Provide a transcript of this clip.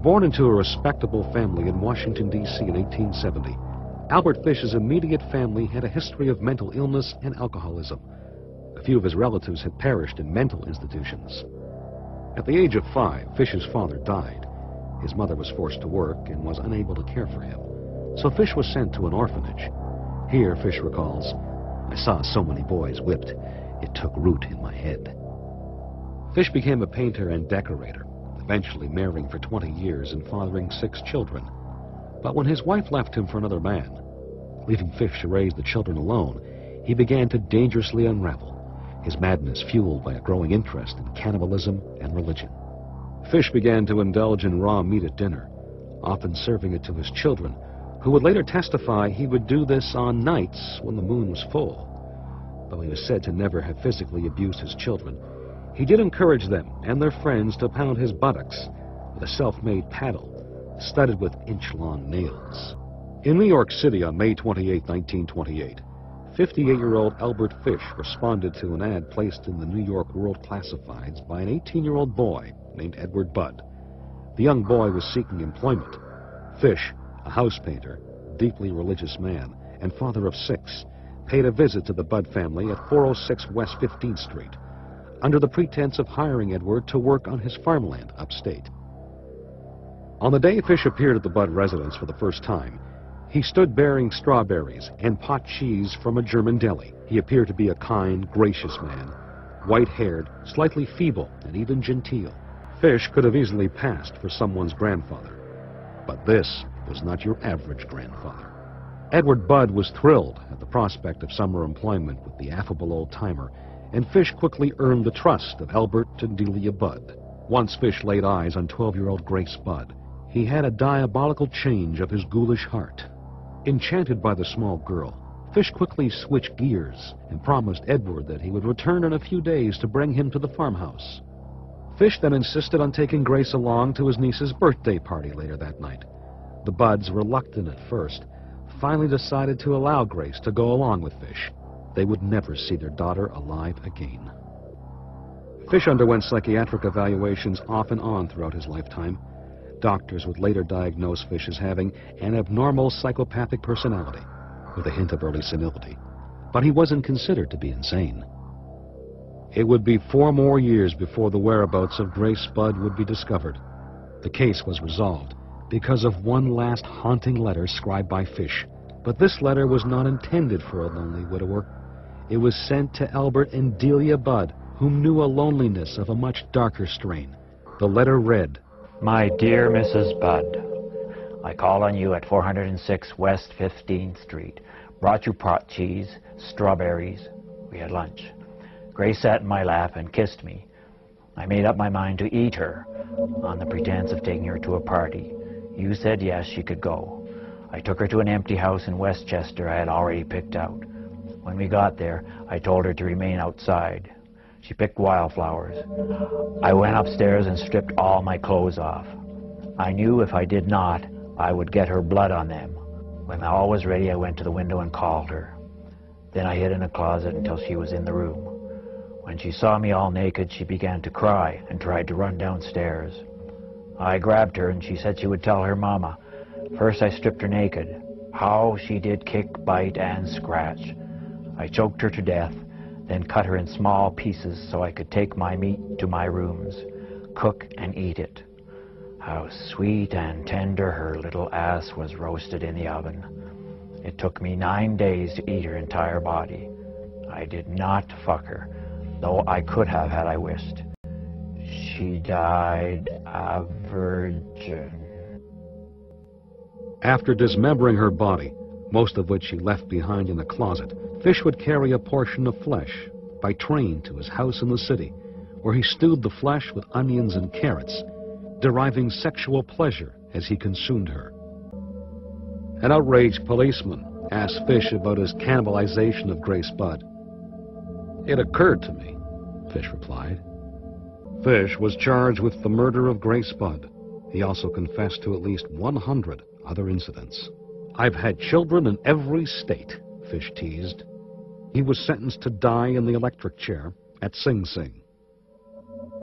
Born into a respectable family in Washington, D.C. in 1870, Albert Fish's immediate family had a history of mental illness and alcoholism. A few of his relatives had perished in mental institutions. At the age of 5, Fish's father died. His mother was forced to work and was unable to care for him, so Fish was sent to an orphanage. Here, Fish recalls, "I saw so many boys whipped, it took root in my head." Fish became a painter and decorator, eventually marrying for 20 years and fathering 6 children. But when his wife left him for another man, leaving Fish to raise the children alone, he began to dangerously unravel, his madness fueled by a growing interest in cannibalism and religion. Fish began to indulge in raw meat at dinner, often serving it to his children, who would later testify he would do this on nights when the moon was full. Though he was said to never have physically abused his children, he did encourage them and their friends to pound his buttocks with a self-made paddle studded with inch-long nails. In New York City on May 28, 1928, 58-year-old Albert Fish responded to an ad placed in the New York World Classifieds by an 18-year-old boy named Edward Budd. The young boy was seeking employment. Fish, a house painter, deeply religious man, and father of 6, paid a visit to the Budd family at 406 West 15th Street, under the pretense of hiring Edward to work on his farmland upstate. On the day Fish appeared at the Budd residence for the first time, he stood bearing strawberries and pot cheese from a German deli. He appeared to be a kind, gracious man, white-haired, slightly feeble, and even genteel. Fish could have easily passed for someone's grandfather, but this was not your average grandfather. Edward Budd was thrilled at the prospect of summer employment with the affable old-timer, and Fish quickly earned the trust of Albert and Delia Budd. Once Fish laid eyes on 12-year-old Grace Budd, he had a diabolical change of his ghoulish heart. Enchanted by the small girl, Fish quickly switched gears and promised Edward that he would return in a few days to bring him to the farmhouse. Fish then insisted on taking Grace along to his niece's birthday party later that night. The Budds, reluctant at first, finally decided to allow Grace to go along with Fish. They would never see their daughter alive again. Fish underwent psychiatric evaluations off and on throughout his lifetime. Doctors would later diagnose Fish as having an abnormal psychopathic personality, with a hint of early senility. But he wasn't considered to be insane. It would be 4 more years before the whereabouts of Grace Budd would be discovered. The case was resolved because of one last haunting letter scribed by Fish. But this letter was not intended for a lonely widower. It was sent to Albert and Delia Budd, whom knew a loneliness of a much darker strain. The letter read, "My dear Mrs. Budd, I called on you at 406 West 15th Street. Brought you pot cheese, strawberries. We had lunch. Grace sat in my lap and kissed me. I made up my mind to eat her on the pretense of taking her to a party. You said yes, she could go. I took her to an empty house in Westchester I had already picked out. When we got there, I told her to remain outside. She picked wildflowers. I went upstairs and stripped all my clothes off. I knew if I did not, I would get her blood on them. When all was ready, I went to the window and called her. Then I hid in a closet until she was in the room. When she saw me all naked, she began to cry and tried to run downstairs. I grabbed her and she said she would tell her mama. First I stripped her naked. How she did kick, bite, and scratch. I choked her to death, then cut her in small pieces so I could take my meat to my rooms, cook and eat it. How sweet and tender her little ass was roasted in the oven. It took me 9 days to eat her entire body. I did not fuck her, though I could have had I wished. She died a virgin." After dismembering her body, most of which she left behind in the closet, Fish would carry a portion of flesh by train to his house in the city, where he stewed the flesh with onions and carrots, deriving sexual pleasure as he consumed her. An outraged policeman asked Fish about his cannibalization of Grace Budd. "It occurred to me," Fish replied. Fish was charged with the murder of Grace Budd. He also confessed to at least 100 other incidents. "I've had children in every state," Fish teased. He was sentenced to die in the electric chair at Sing Sing.